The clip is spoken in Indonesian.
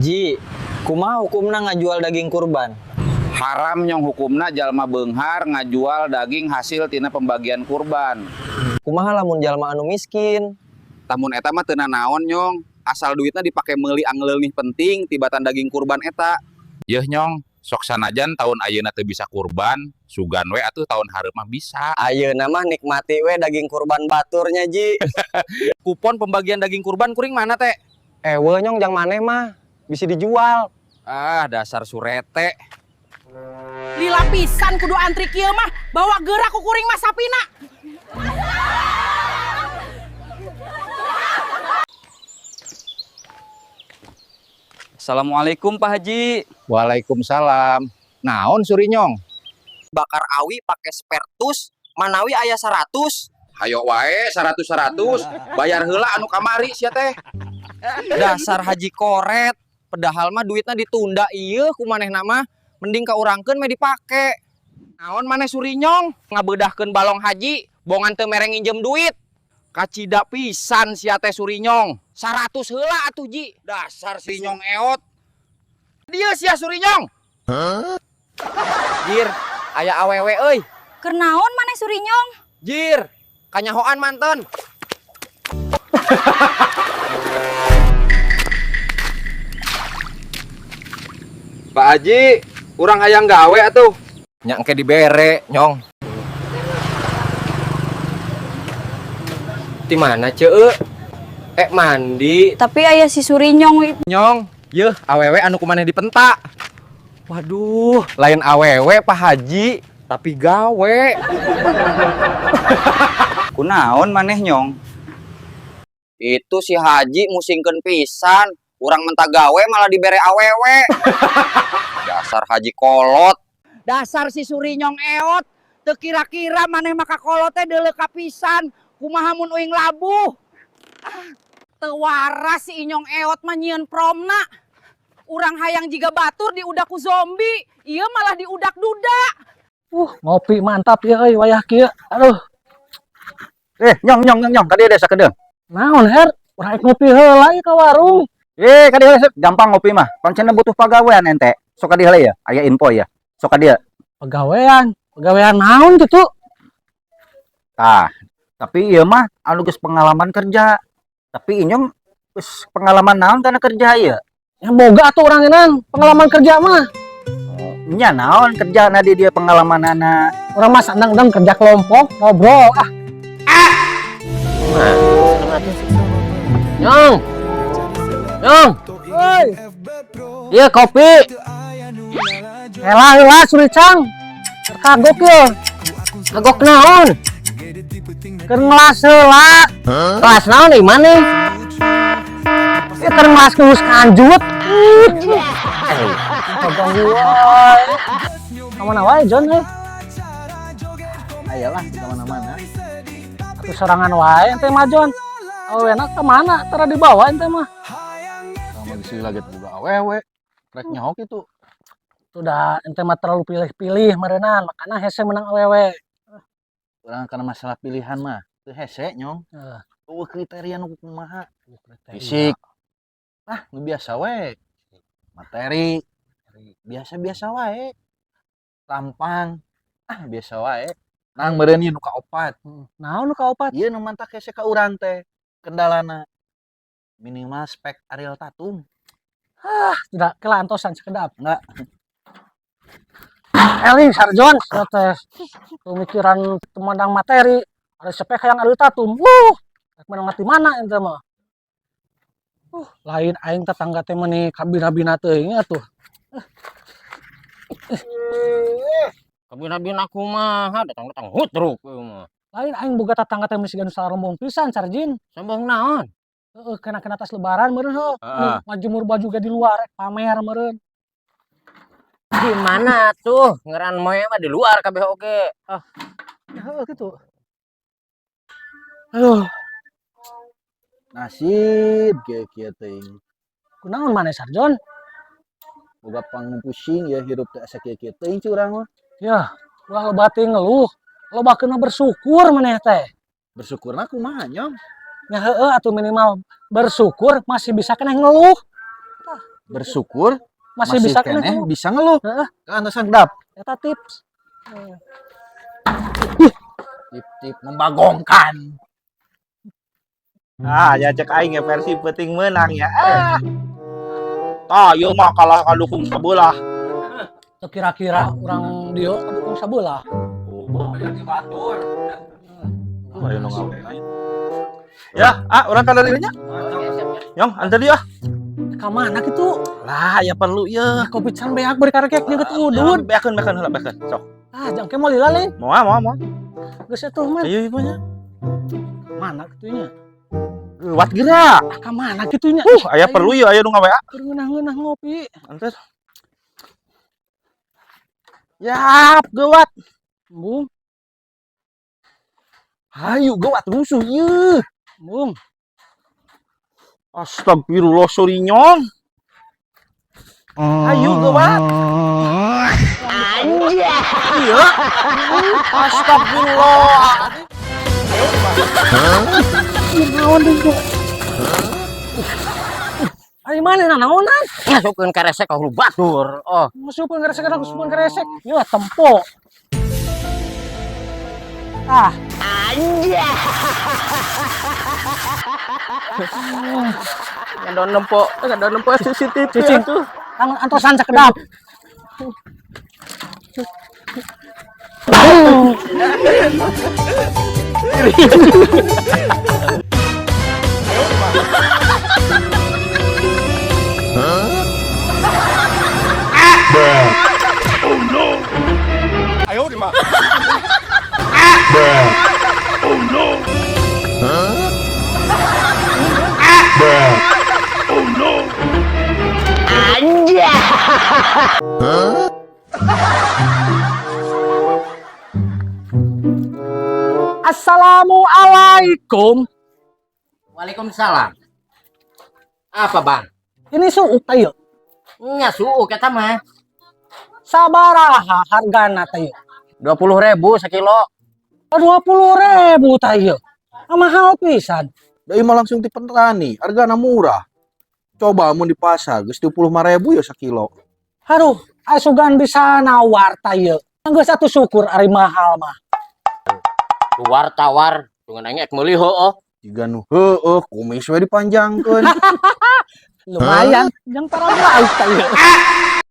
Ji, kumaha hukumna ngajual daging kurban? Haram nyong hukumna jalma beunghar ngajual daging hasil tina pembagian kurban. Kumaha lamun jalma anu miskin? Tamun eta mah teu naon nyong, asal duitna dipake meuli angleulnih penting tibatan daging kurban eta. Yeuh nyong, sok sanajan tahun ayeuna teu bisa kurban, sugan we atuh tahun hareup mah bisa. Ayeuna mah nikmati we daging kurban baturnya, Ji. Kupon pembagian daging kurban kuring mana teh? Ewe nyong jang maneh mah bisa dijual. Ah, dasar surete. Lila pisan kudu antri kieu mah bawa gerak ku kuring mah sapina. Assalamualaikum Pak Haji. Waalaikumsalam. Naon suri nyong? Bakar awi pakai spertus, manawi aya 100. Hayo wae 100 bayar heula anu kamari sia teh. Dasar haji koret. Padahal mah duitnya ditunda ieu ku manehna mah. Mending ka urangkeun mah dipake. Naon maneh suri nyong? Ngabeudahkeun balong haji, bongan teu mere nginjem duit. Kacida pisan sia teh suri nyong. 100 heula atuh, Ji. Dasar si nyong eot. Dia sia suri nyong. Jir, aya awewe euy. Keur naon maneh suri nyong? Jir, kanyahoan manten. Pak Haji, urang hayang gawe atuh. Nya engke dibere, nyong. Di mana, Ceu? Mandi. Tapi aya si suri nyong. Nyong, yeuh awewe anu kumaneh dipentak. Waduh, lain awewe Pak Haji, tapi gawe. Kunaon maneh nyong? Itu si Haji musingkeun pisan. Urang mentak gawe malah dibere awewe. Dasar Haji kolot. Dasar si suri nyong eot. Teu kira-kira maneh mah kakolot teh deuleu kapisan. Kumaha mun uing labuh. Teu waras si inyong eot mah nyieun promna. Urang hayang jiga batur diudak ku zombie. Ieu malah diudak duda. Ngopi mantap ya euy wayah kieu. Aduh. Nyong, tadi ada sakedeung. Naon Her? Urang ngopi heula ieu ka warung. Kadi heula gampang ngopi mah. Pancen butuh pagawean ente. Sok kadi heula ya, aya info ya. Sok kadi. Pagawean naon kitu? Tah, tapi ieu mah anu geus pengalaman kerja. Tapi inyong geus pengalaman naon kana kerja ieu? Yang boga atuh urang enan pengalaman kerja mah. Nya naon kerjana di dia pengalamanana? Urang mah sandang kerja kelompok, ngobrol. Nyong. Hoi. Iya kopi. Helah suri cang. Kagok ye. Kagok naon? Keur ngelas heula. Kelas naon di mana? Ya keur ngelas geus kanjut. Kagok wae. Kamana wae John euy? Ayolah kita mana-mana. Atuh sorangan wae ente mah John. Awena kemana? Tara dibawa ente mah. Sama di sini lagi juga awewe. Rek nyahok itu. Sudah ente mah terlalu pilih-pilih merenang, makanya hese menang awewe. Orang karena masalah pilihan mah. Itu hese nyong. Kriteria nu kumaha. Fisik. Nu biasa we. Materi. Biasa-biasa wae. Tampang. Biasa wae. Nang meureun ieu nu kaopat. Naon nu kaopat? Ieu nu mantak hese ka urang teh. Kendalana minimal spek Ariel Tatum. Tidak kelantosan sekedap. Enggak. Eling Sarjon, teh pemikiran temandang materi, ada spek yang ada tatum. Menang di mana ente mah? Lain aing tetangga teh meuni kabina-bina teuing atuh. Kabina-bina kumaha datang-datang hutruk mah. Lain aing boga tetangga teh misigan sarombong pisan Sarjin. Sombong naon? Kena tas lebaran meureun majemur baju ge di luar pamer meureun. Di mana tuh? Ngeran moe mah di luar kabeh oge. Gitu. Nasib kieu teuing. Kunaon maneh Sarjon? Boga pusing ya hirup teh asa kieu teuing curang mah. Ya, ulah loba teh ngeluh. Lobakeun bersyukur maneh teh. Bersyukurna kumaha nyong? Ya heeh atuh minimal bersyukur masih bisa kena ngeluh. bersyukur Masih bisa keneh kena. bisa ngeluh. Heeh. Kan sedap. Eta tips. Tip-tip membagongkan. Ah, ya cek aing ya versi penting menang ya. Tah, ieu mah kalah ka dukung sabelah. Teu kira-kira orang dia dukung sabelah. Ayo nu ngawe. Ya, urang ka dari nya. Nyong, antar dia. Ka mana kitu? Lah, ya perlu ya. Kopi can beak beri karekek jeung udun. Beakeun heula beakeun. Sok. Ah, jangke mau lila lain. Moal. Geus atuh man. Ayo ieu nya. Mana kitunya? Wat geura. Ka mana kitunya? Aya perlu ya aya nu ngawe. Keur ngeunah-ngeunah ngopi. Antar. Yap, geuwat. Bung, Hayu geuwat rusuh ieu. bung. Astagfirullah sorry nyong. Hayu geuwat. Iya. Astagfirullah. Ari mana naonan? Masukkeun ka resek ka hulu batur. Oh, Masukkeun karesek ka masukkeun karesek. Ieu tempo. Ah, Ngadon nempo CCTV cicing tuh. Kang antosan sakedap. Assalamualaikum. Waalaikumsalam. Apa, Bang? Ini suuk tayo. Nya suuk eta mah. Sabaraha hargana tayo? 20.000 sekilo. 20.000 tayo. Mahal pisan. Deui mah langsung ti petani, hargana murah. Coba mun di pasar geus 25.000 ya sakilo. Haruh, asugan bisa nawar tayo. Geus atuh syukur ari mahal mah. Tuwar tawar, dengan aing ek meuli heueuh. Jiga nu heueuh kumis we dipanjangkeun. Lumayan, yang para baik tayo.